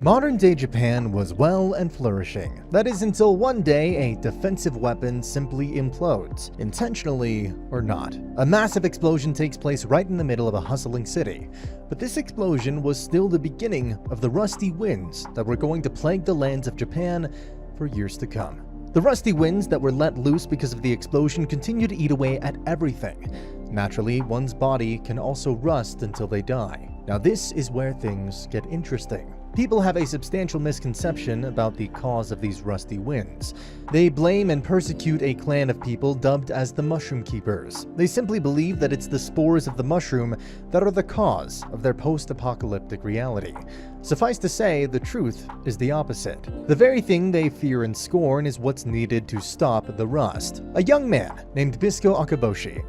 Modern-day Japan was well and flourishing. That is until one day a defensive weapon simply implodes, intentionally or not. A massive explosion takes place right in the middle of a hustling city. But this explosion was still the beginning of the rusty winds that were going to plague the lands of Japan for years to come. The rusty winds that were let loose because of the explosion continue to eat away at everything. Naturally, one's body can also rust until they die. Now this is where things get interesting. People have a substantial misconception about the cause of these rusty winds. They blame and persecute a clan of people dubbed as the Mushroom Keepers. They simply believe that it's the spores of the mushroom that are the cause of their post-apocalyptic reality. Suffice to say, the truth is the opposite. The very thing they fear and scorn is what's needed to stop the rust. A young man named Bisco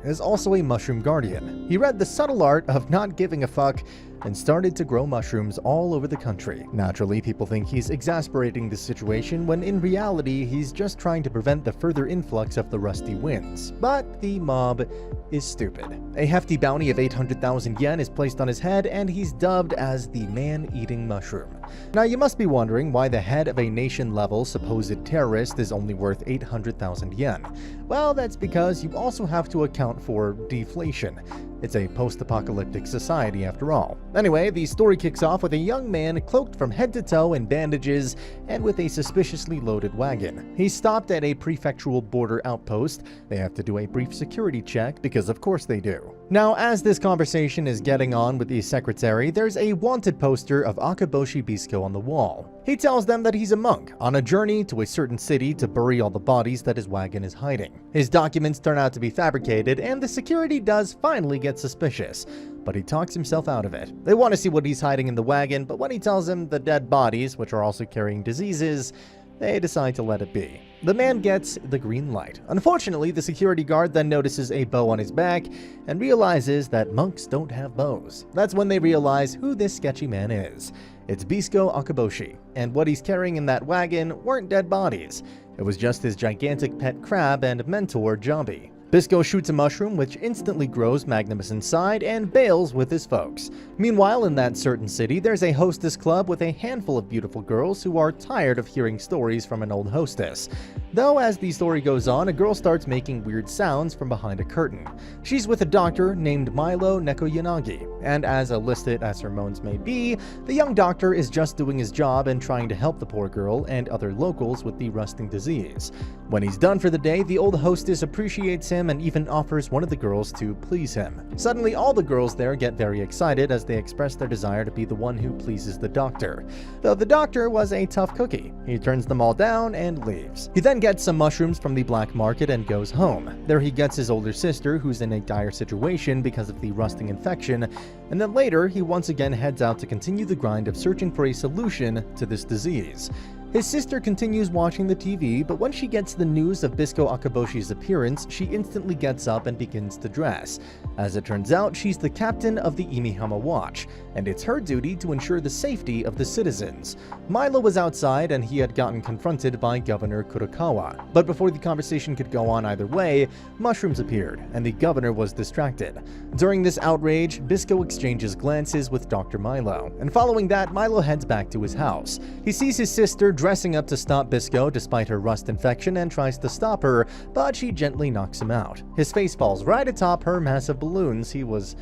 is also a mushroom guardian. He read the subtle art of not giving a fuck and started to grow mushrooms all over the country. Naturally, people think he's exasperating the situation when in reality he's just trying to prevent the further influx of the rusty winds. But the mob is stupid. A hefty bounty of 800,000 yen is placed on his head and he's dubbed as the man-eating mushroom. Now you must be wondering why the head of a nation-level supposed terrorist is only worth 800,000 yen. Well, that's because you also have to account for deflation. It's a post-apocalyptic society after all. Anyway, the story kicks off with a young man cloaked from head to toe in bandages and with a suspiciously loaded wagon. He's stopped at a prefectural border outpost. They have to do a brief security check because of course they do. Now, as this conversation is getting on with the secretary, there's a wanted poster of Akaboshi Bisco on the wall. He tells them that he's a monk on a journey to a certain city to bury all the bodies that his wagon is hiding. His documents turn out to be fabricated and the security does finally get suspicious, but he talks himself out of it. They want to see what he's hiding in the wagon, but when he tells them the dead bodies, which are also carrying diseases, they decide to let it be. The man gets the green light. Unfortunately, the security guard then notices a bow on his back and realizes that monks don't have bows. That's when they realize who this sketchy man is. It's Bisco Akaboshi, and what he's carrying in that wagon weren't dead bodies. It was just his gigantic pet crab and mentor, Jambi. Bisco shoots a mushroom which instantly grows magnanimous inside and bails with his folks. Meanwhile, in that certain city, there's a hostess club with a handful of beautiful girls who are tired of hearing stories from an old hostess. Though as the story goes on, a girl starts making weird sounds from behind a curtain. She's with a doctor named Milo Nekoyanagi, and as illicit as her moans may be, the young doctor is just doing his job and trying to help the poor girl and other locals with the rusting disease. When he's done for the day, the old hostess appreciates him and even offers one of the girls to please him. Suddenly, all the girls there get very excited as they express their desire to be the one who pleases the doctor. Though the doctor was a tough cookie, he turns them all down and leaves. He then gets some mushrooms from the black market and goes home. There he gets his older sister, who's in a dire situation because of the rusting infection, and then later he once again heads out to continue the grind of searching for a solution to this disease. His sister continues watching the TV, but when she gets the news of Bisco Akaboshi's appearance, she instantly gets up and begins to dress. As it turns out, she's the captain of the Imihama Watch, and it's her duty to ensure the safety of the citizens. Milo was outside and he had gotten confronted by Governor Kurokawa, but before the conversation could go on either way, mushrooms appeared, and the governor was distracted. During this outrage, Bisco exchanges glances with Dr. Milo, and following that, Milo heads back to his house. He sees his sister dressing up to stop Bisco despite her rust infection and tries to stop her, but she gently knocks him out. His face falls right atop her massive balloons. He was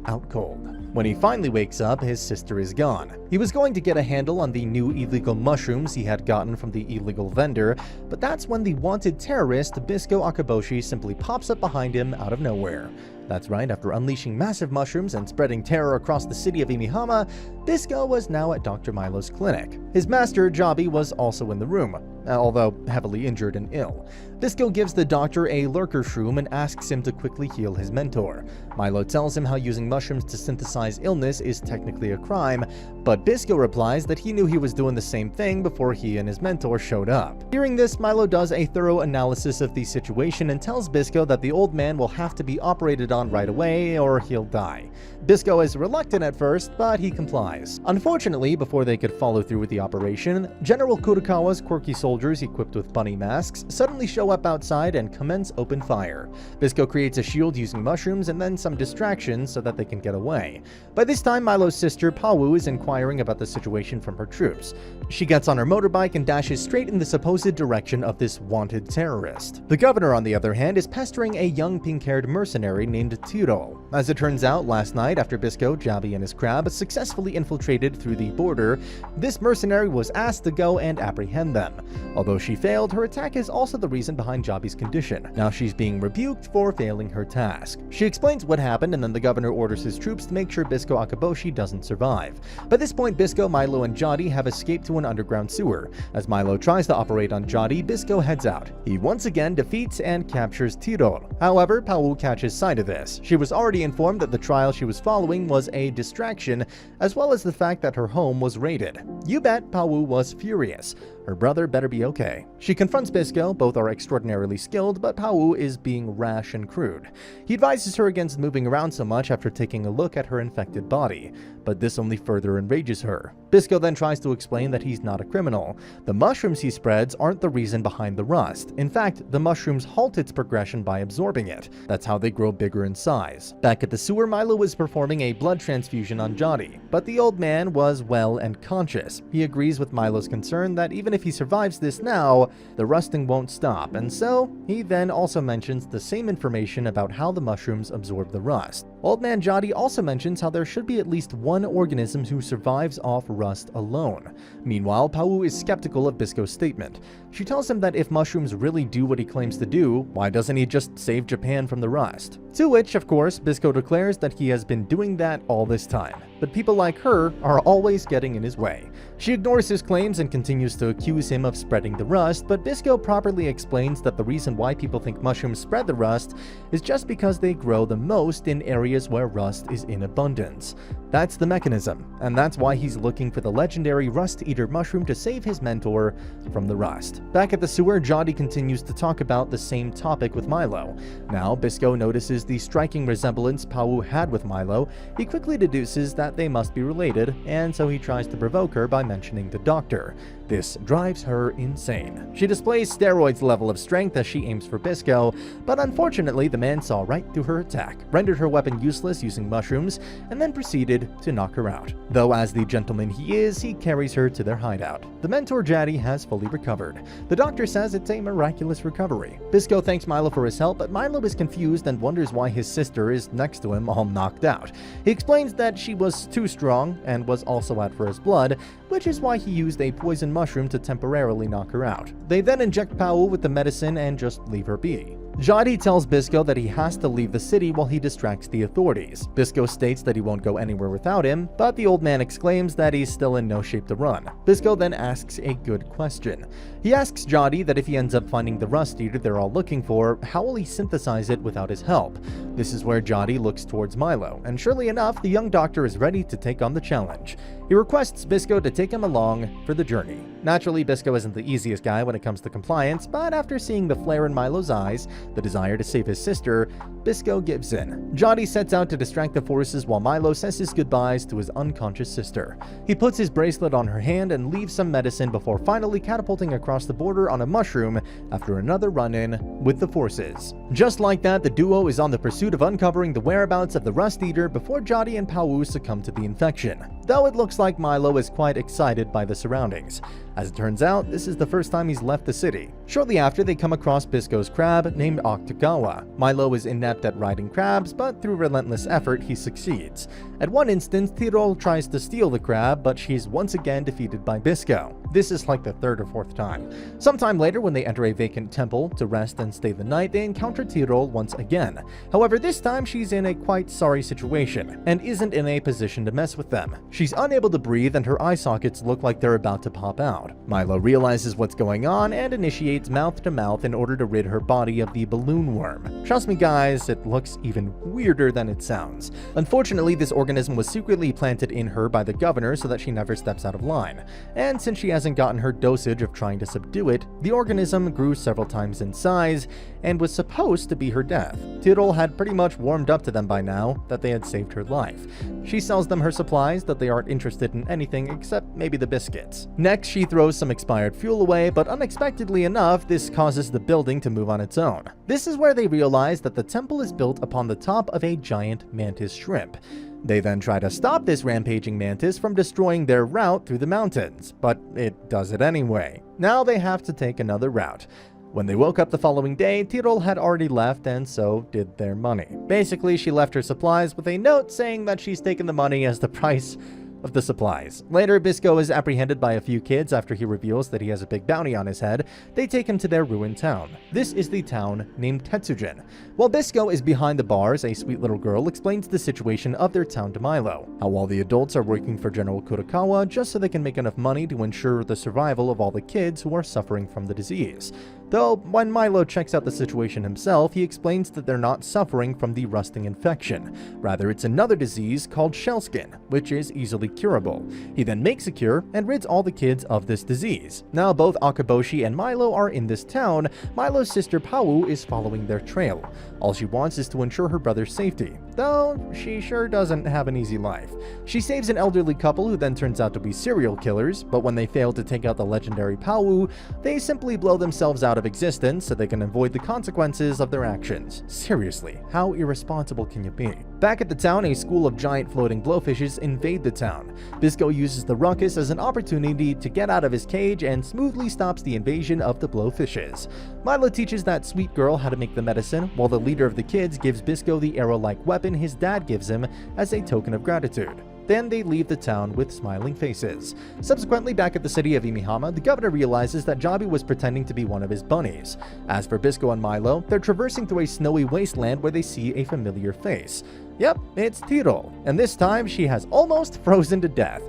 out cold. When he finally wakes up, his sister is gone. He was going to get a handle on the new illegal mushrooms he had gotten from the illegal vendor, but that's when the wanted terrorist Bisco Akaboshi simply pops up behind him out of nowhere. That's right, after unleashing massive mushrooms and spreading terror across the city of Imihama, Bisco was now at Dr. Milo's clinic. His master, Jabi, was also in the room, although heavily injured and ill. Bisco gives the doctor a lurker shroom and asks him to quickly heal his mentor. Milo tells him how using mushrooms to synthesize illness is technically a crime, but Bisco replies that he knew he was doing the same thing before he and his mentor showed up. Hearing this, Milo does a thorough analysis of the situation and tells Bisco that the old man will have to be operated on right away or he'll die. Bisco is reluctant at first, but he complies. Unfortunately, before they could follow through with the operation, General Kurokawa's quirky soldier soldiers equipped with bunny masks suddenly show up outside and commence open fire. Bisco creates a shield using mushrooms and then some distractions so that they can get away. By this time, Milo's sister, Pawu, is inquiring about the situation from her troops. She gets on her motorbike and dashes straight in the supposed direction of this wanted terrorist. The governor, on the other hand, is pestering a young pink-haired mercenary named Tyrol. As it turns out, last night, after Bisco, Jabi, and his crab successfully infiltrated through the border, this mercenary was asked to go and apprehend them. Although she failed, her attack is also the reason behind Jabi's condition. Now she's being rebuked for failing her task. She explains what happened, and then the governor orders his troops to make sure Bisco Akaboshi doesn't survive. By this point, Bisco, Milo, and Jadi have escaped to an underground sewer. As Milo tries to operate on Jadi, Bisco heads out. He once again defeats and captures Tyrol. However, Pawu catches sight of this. She was already informed that the trial she was following was a distraction, as well as the fact that her home was raided. You bet Pawu was furious. Her brother better be okay. She confronts Bisco, both are extraordinarily skilled, but Pawu is being rash and crude. He advises her against moving around so much after taking a look at her infected body, but this only further enrages her. Bisco then tries to explain that he's not a criminal. The mushrooms he spreads aren't the reason behind the rust. In fact, the mushrooms halt its progression by absorbing it. That's how they grow bigger in size. Back at the sewer, Milo was performing a blood transfusion on Jadi, but the old man was well and conscious. He agrees with Milo's concern that even if he survives this now, the rusting won't stop, and so he then also mentions the same information about how the mushrooms absorb the rust. Old man Jadi also mentions how there should be at least one organism who survives off rust alone. Meanwhile, Pawu is skeptical of Bisco's statement. She tells him that if mushrooms really do what he claims to do, why doesn't he just save Japan from the rust? To which, of course, Bisco declares that he has been doing that all this time. But people like her are always getting in his way. She ignores his claims and continues to accuse him of spreading the rust, but Bisco properly explains that the reason why people think mushrooms spread the rust is just because they grow the most in areas where rust is in abundance. That's the mechanism, and that's why he's looking for the legendary rust-eater mushroom to save his mentor from the rust. Back at the sewer, Jadi continues to talk about the same topic with Milo. Now, Bisco notices the striking resemblance Pawu had with Milo. He quickly deduces that they must be related, and so he tries to provoke her by mentioning the doctor. This drives her insane. She displays steroids level of strength as she aims for Bisco, but unfortunately the man saw right through her attack, rendered her weapon useless using mushrooms, and then proceeded to knock her out. Though as the gentleman he is, he carries her to their hideout. The mentor Jadi has fully recovered. The doctor says it's a miraculous recovery. Bisco thanks Milo for his help, but Milo is confused and wonders why his sister is next to him all knocked out. He explains that she was too strong and was also out for his blood, which is why he used a poison mushroom to temporarily knock her out. They then inject Pawu with the medicine and just leave her be. Jadi tells Bisco that he has to leave the city while he distracts the authorities. Bisco states that he won't go anywhere without him, but the old man exclaims that he's still in no shape to run. Bisco then asks a good question. He asks Jadi that if he ends up finding the rust eater they're all looking for, how will he synthesize it without his help? This is where Jadi looks towards Milo, and surely enough, the young doctor is ready to take on the challenge. He requests Bisco to take him along for the journey. Naturally, Bisco isn't the easiest guy when it comes to compliance, but after seeing the flare in Milo's eyes, the desire to save his sister, Bisco gives in. Jadi sets out to distract the forces while Milo says his goodbyes to his unconscious sister. He puts his bracelet on her hand and leaves some medicine before finally catapulting across the border on a mushroom after another run-in with the forces. Just like that, the duo is on the pursuit of uncovering the whereabouts of the Rust Eater before Jadi and Pawu succumb to the infection. Though it looks like Milo is quite excited by the surroundings. As it turns out, this is the first time he's left the city. Shortly after, they come across Bisco's crab named Octogawa. Milo is inept at riding crabs, but through relentless effort, he succeeds. At one instance, Tyrol tries to steal the crab, but she's once again defeated by Bisco. This is like the third or fourth time. Sometime later, when they enter a vacant temple to rest and stay the night, they encounter Tyrol once again. However, this time she's in a quite sorry situation, and isn't in a position to mess with them. She's unable to breathe, and her eye sockets look like they're about to pop out. Milo realizes what's going on and initiates mouth-to-mouth in order to rid her body of the balloon worm. Trust me guys, it looks even weirder than it sounds. Unfortunately, this organism was secretly planted in her by the governor so that she never steps out of line. And since she hasn't gotten her dosage of trying to subdue it, the organism grew several times in size and was supposed to be her death. Tyrol had pretty much warmed up to them by now that they had saved her life. She sells them her supplies that they aren't interested in anything except maybe the biscuits. Next, she throws some expired fuel away, but unexpectedly enough, this causes the building to move on its own. This is where they realize that the temple is built upon the top of a giant mantis shrimp. They then try to stop this rampaging mantis from destroying their route through the mountains, but it does it anyway. Now they have to take another route. When they woke up the following day, Tyrol had already left, and so did their money. Basically, she left her supplies with a note saying that she's taken the money as the price of the supplies. Later, Bisco is apprehended by a few kids after he reveals that he has a big bounty on his head. They take him to their ruined town. This is the town named Tetsujin. While Bisco is behind the bars, a sweet little girl explains the situation of their town to Milo, how all the adults are working for General Kurokawa just so they can make enough money to ensure the survival of all the kids who are suffering from the disease. Though, when Milo checks out the situation himself, he explains that they're not suffering from the rusting infection. Rather, it's another disease called shellskin, which is easily curable. He then makes a cure and rids all the kids of this disease. Now both Akaboshi and Milo are in this town. Milo's sister Pau is following their trail. All she wants is to ensure her brother's safety, though she sure doesn't have an easy life. She saves an elderly couple who then turns out to be serial killers, but when they fail to take out the legendary Pau, they simply blow themselves out of existence so they can avoid the consequences of their actions. Seriously, how irresponsible can you be? Back at the town, a school of giant floating blowfishes invade the town. Bisco uses the ruckus as an opportunity to get out of his cage and smoothly stops the invasion of the blowfishes. Milo teaches that sweet girl how to make the medicine, while the leader of the kids gives Bisco the arrow-like weapon his dad gives him as a token of gratitude. Then they leave the town with smiling faces. Subsequently, back at the city of Imihama, the governor realizes that Jabi was pretending to be one of his bunnies. As for Bisco and Milo, they're traversing through a snowy wasteland where they see a familiar face. Yep, it's Tyrol, and this time she has almost frozen to death.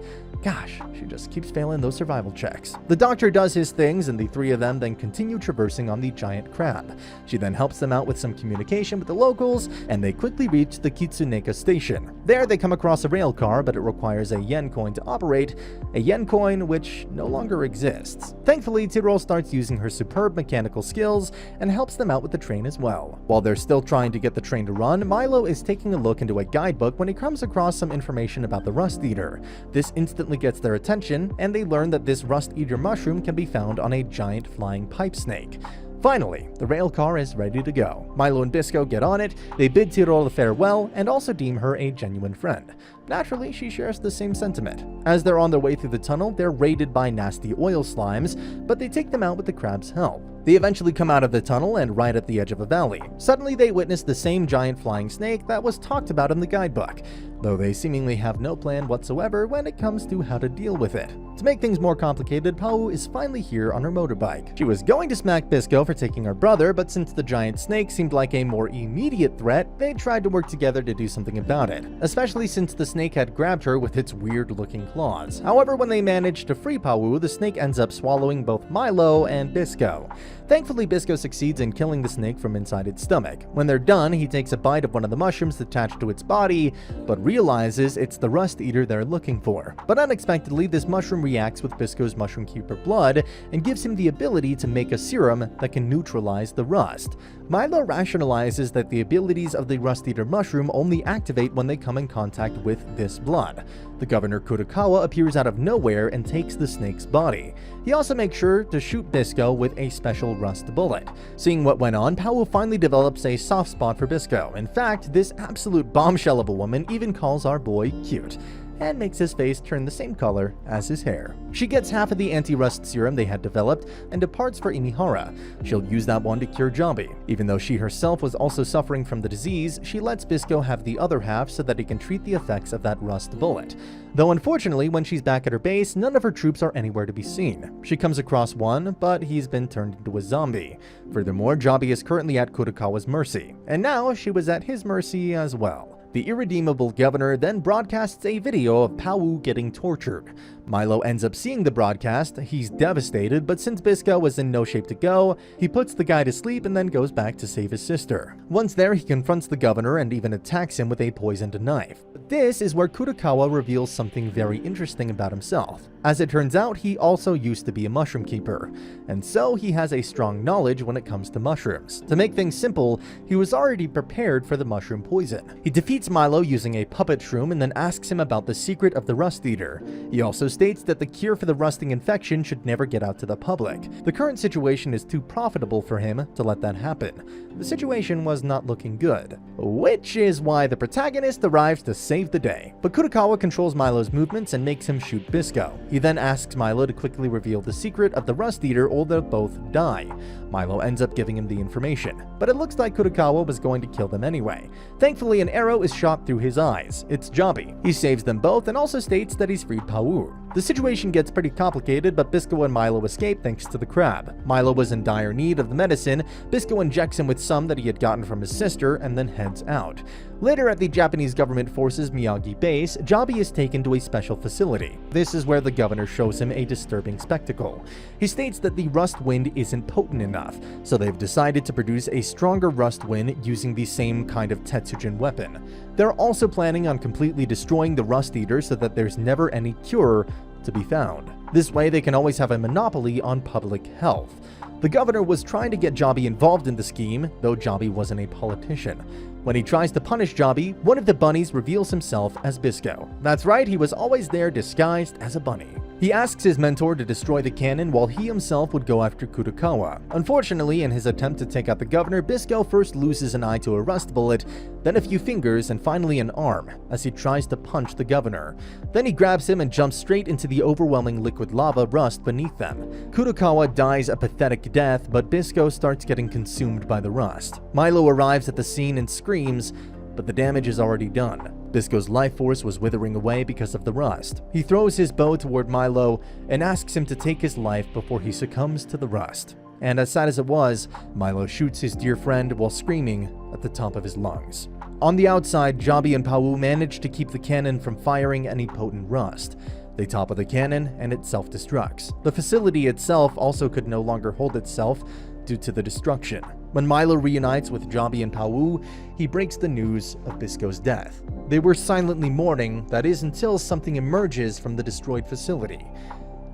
Gosh, she just keeps failing those survival checks. The doctor does his things, and the three of them then continue traversing on the giant crab. She then helps them out with some communication with the locals, and they quickly reach the Kitsuneka station. There they come across a rail car, but it requires a yen coin to operate, a yen coin which no longer exists. Thankfully, Tyrol starts using her superb mechanical skills and helps them out with the train as well. While they're still trying to get the train to run, Milo is taking a look into a guidebook when he comes across some information about the Rust Eater. This instantly gets their attention, and they learn that this Rust Eater mushroom can be found on a giant flying pipe snake. Finally, the rail car is ready to go. Milo and Bisco get on it, they bid Tyrol farewell, and also deem her a genuine friend. Naturally, she shares the same sentiment. As they're on their way through the tunnel, they're raided by nasty oil slimes, but they take them out with the crab's help. They eventually come out of the tunnel and right at the edge of a valley. Suddenly, they witness the same giant flying snake that was talked about in the guidebook, though they seemingly have no plan whatsoever when it comes to how to deal with it. To make things more complicated, Pau is finally here on her motorbike. She was going to smack Bisco for taking her brother, but since the giant snake seemed like a more immediate threat, they tried to work together to do something about it, especially since the snake had grabbed her with its weird-looking claws. However, when they managed to free Pau, the snake ends up swallowing both Milo and Bisco. Thankfully, Bisco succeeds in killing the snake from inside its stomach. When they're done, he takes a bite of one of the mushrooms attached to its body, but realizes it's the Rust Eater they're looking for. But unexpectedly, this mushroom reacts with Bisco's Mushroom Keeper blood and gives him the ability to make a serum that can neutralize the rust. Milo rationalizes that the abilities of the Rust Eater mushroom only activate when they come in contact with this blood. The governor Kurokawa appears out of nowhere and takes the snake's body. He also makes sure to shoot Bisco with a special rust bullet. Seeing what went on, Pau finally develops a soft spot for Bisco. In fact, this absolute bombshell of a woman even calls our boy cute, and makes his face turn the same color as his hair. She gets half of the anti-rust serum they had developed and departs for Imihara. She'll use that one to cure Jabi. Even though she herself was also suffering from the disease, she lets Bisco have the other half so that he can treat the effects of that rust bullet. Though unfortunately, when she's back at her base, none of her troops are anywhere to be seen. She comes across one, but he's been turned into a zombie. Furthermore, Jabi is currently at Kurokawa's mercy, and now she was at his mercy as well. The irredeemable governor then broadcasts a video of Pau getting tortured. Milo ends up seeing the broadcast. He's devastated, but since Bisco was in no shape to go, he puts the guy to sleep and then goes back to save his sister. Once there, he confronts the governor and even attacks him with a poisoned knife. But this is where Kurokawa reveals something very interesting about himself. As it turns out, he also used to be a mushroom keeper, and so he has a strong knowledge when it comes to mushrooms. To make things simple, he was already prepared for the mushroom poison. He defeats Milo using a puppet shroom and then asks him about the secret of the Rust Eater. He also states states that the cure for the rusting infection should never get out to the public. The current situation is too profitable for him to let that happen. The situation was not looking good, which is why the protagonist arrives to save the day. But Kurokawa controls Milo's movements and makes him shoot Bisco. He then asks Milo to quickly reveal the secret of the Rust Eater or they'll both die. Milo ends up giving him the information, but it looks like Kurokawa was going to kill them anyway. Thankfully, an arrow is shot through his eyes. It's Jabi. He saves them both and also states that he's freed Pau. The situation gets pretty complicated, but Bisco and Milo escape thanks to the crab. Milo was in dire need of the medicine. Bisco injects him with some that he had gotten from his sister and then heads out. Later at the Japanese government forces Miyagi base, Jabi is taken to a special facility. This is where the governor shows him a disturbing spectacle. He states that the rust wind isn't potent enough, so they've decided to produce a stronger rust wind using the same kind of Tetsujin weapon. They're also planning on completely destroying the Rust Eater so that there's never any cure to be found. This way they can always have a monopoly on public health. The governor was trying to get Jabi involved in the scheme, though Jabi wasn't a politician. When he tries to punish Jabi, one of the bunnies reveals himself as Bisco. That's right, he was always there disguised as a bunny. He asks his mentor to destroy the cannon while he himself would go after Kurokawa. Unfortunately, in his attempt to take out the governor, Bisco first loses an eye to a rust bullet, then a few fingers, and finally an arm, as he tries to punch the governor. Then he grabs him and jumps straight into the overwhelming liquid lava rust beneath them. Kurokawa dies a pathetic death, but Bisco starts getting consumed by the rust. Milo arrives at the scene and screams, but the damage is already done. Bisco's life force was withering away because of the rust. He throws his bow toward Milo and asks him to take his life before he succumbs to the rust. And as sad as it was, Milo shoots his dear friend while screaming at the top of his lungs. On the outside, Jabi and Pau manage to keep the cannon from firing any potent rust. They topple the cannon and it self-destructs. The facility itself also could no longer hold itself due to the destruction. When Milo reunites with Jabi and Pau, he breaks the news of Bisco's death. They were silently mourning, that is, until something emerges from the destroyed facility.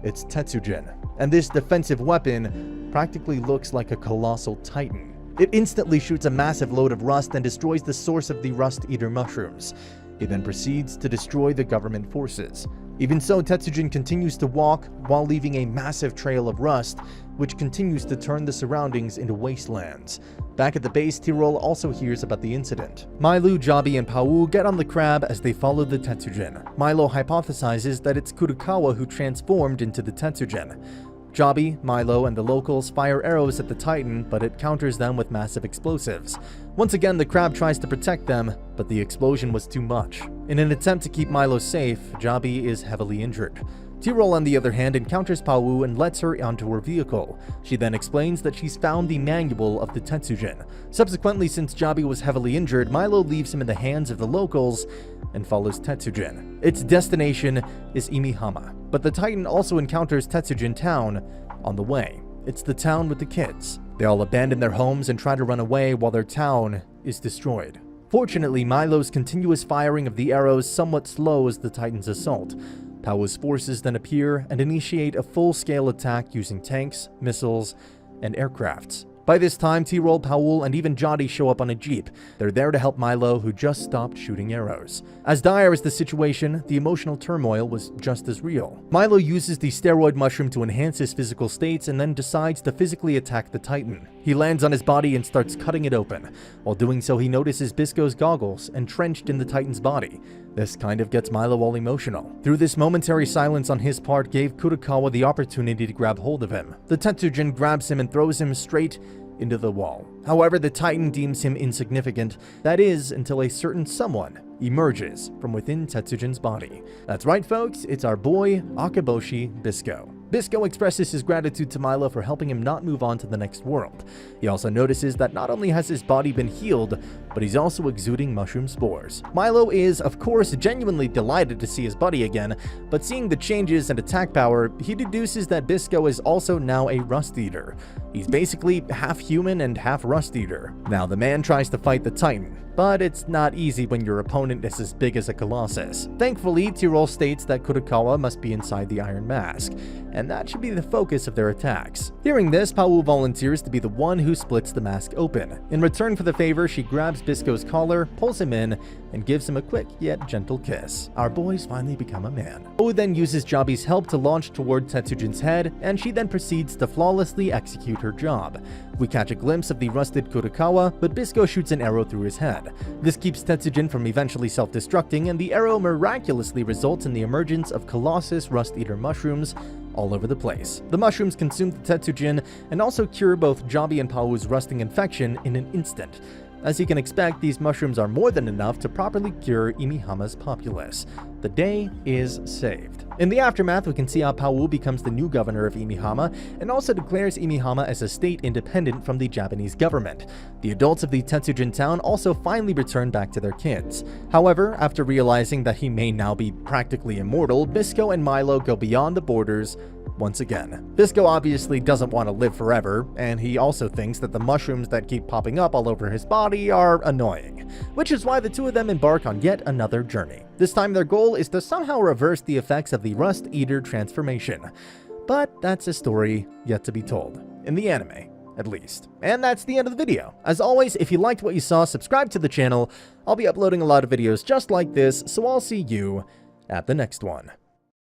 It's Tetsujin, and this defensive weapon practically looks like a colossal titan. It instantly shoots a massive load of rust and destroys the source of the Rust Eater mushrooms. It then proceeds to destroy the government forces. Even so, Tetsujin continues to walk while leaving a massive trail of rust, which continues to turn the surroundings into wastelands. Back at the base, Tyrol also hears about the incident. Milo, Jabi, and Pau get on the crab as they follow the Tetsujin. Milo hypothesizes that it's Kurokawa who transformed into the Tetsujin. Jabi, Milo, and the locals fire arrows at the Titan, but it counters them with massive explosives. Once again, the crab tries to protect them, but the explosion was too much. In an attempt to keep Milo safe, Jabi is heavily injured. Tyrol, on the other hand, encounters Pau and lets her onto her vehicle. She then explains that she's found the manual of the Tetsujin. Subsequently, since Jabi was heavily injured, Milo leaves him in the hands of the locals and follows Tetsujin. Its destination is Imihama, but the Titan also encounters Tetsujin Town on the way. It's the town with the kids. They all abandon their homes and try to run away while their town is destroyed. Fortunately, Milo's continuous firing of the arrows somewhat slows the Titan's assault. Pau's forces then appear and initiate a full-scale attack using tanks, missiles, and aircrafts. By this time, Tyrol, Pau, and even Jody show up on a jeep. They're there to help Milo, who just stopped shooting arrows. As dire as the situation, the emotional turmoil was just as real. Milo uses the steroid mushroom to enhance his physical states and then decides to physically attack the Titan. He lands on his body and starts cutting it open. While doing so, he notices Bisco's goggles entrenched in the Titan's body. This kind of gets Milo all emotional. Through this momentary silence on his part gave Kurokawa the opportunity to grab hold of him. The Tetsujin grabs him and throws him straight into the wall. However, the Titan deems him insignificant. That is, until a certain someone emerges from within Tetsujin's body. That's right, folks, it's our boy, Akeboshi Bisco. Bisco expresses his gratitude to Milo for helping him not move on to the next world. He also notices that not only has his body been healed, but he's also exuding mushroom spores. Milo is, of course, genuinely delighted to see his buddy again, but seeing the changes and attack power, he deduces that Bisco is also now a Rust Eater. He's basically half human and half Rust Eater. Now, the man tries to fight the Titan, but it's not easy when your opponent is as big as a colossus. Thankfully, Tyrol states that Kurokawa must be inside the Iron Mask. and that should be the focus of their attacks. Hearing this, Pawu volunteers to be the one who splits the mask open. In return for the favor, she grabs Bisco's collar, pulls him in, and gives him a quick yet gentle kiss. Our boys finally become a man. Pawu then uses Jabi's help to launch toward Tetsujin's head, and she then proceeds to flawlessly execute her job. We catch a glimpse of the rusted Kurokawa, but Bisco shoots an arrow through his head. This keeps Tetsujin from eventually self-destructing, and the arrow miraculously results in the emergence of Colossus Rust-Eater mushrooms all over the place. The mushrooms consume the Tetsujin and also cure both Jabi and Pawu's rusting infection in an instant. As you can expect, these mushrooms are more than enough to properly cure Imihama's populace. The day is saved. In the aftermath, we can see how Pawu becomes the new governor of Imihama and also declares Imihama as a state independent from the Japanese government. The adults of the Tetsujin town also finally return back to their kids. However, after realizing that he may now be practically immortal, Bisco and Milo go beyond the borders once again. Bisco obviously doesn't want to live forever, and he also thinks that the mushrooms that keep popping up all over his body are annoying, which is why the two of them embark on yet another journey. This time their goal is to somehow reverse the effects of the Rust-Eater transformation. But that's a story yet to be told, in the anime, at least. And that's the end of the video. As always, if you liked what you saw, subscribe to the channel. I'll be uploading a lot of videos just like this, so I'll see you at the next one.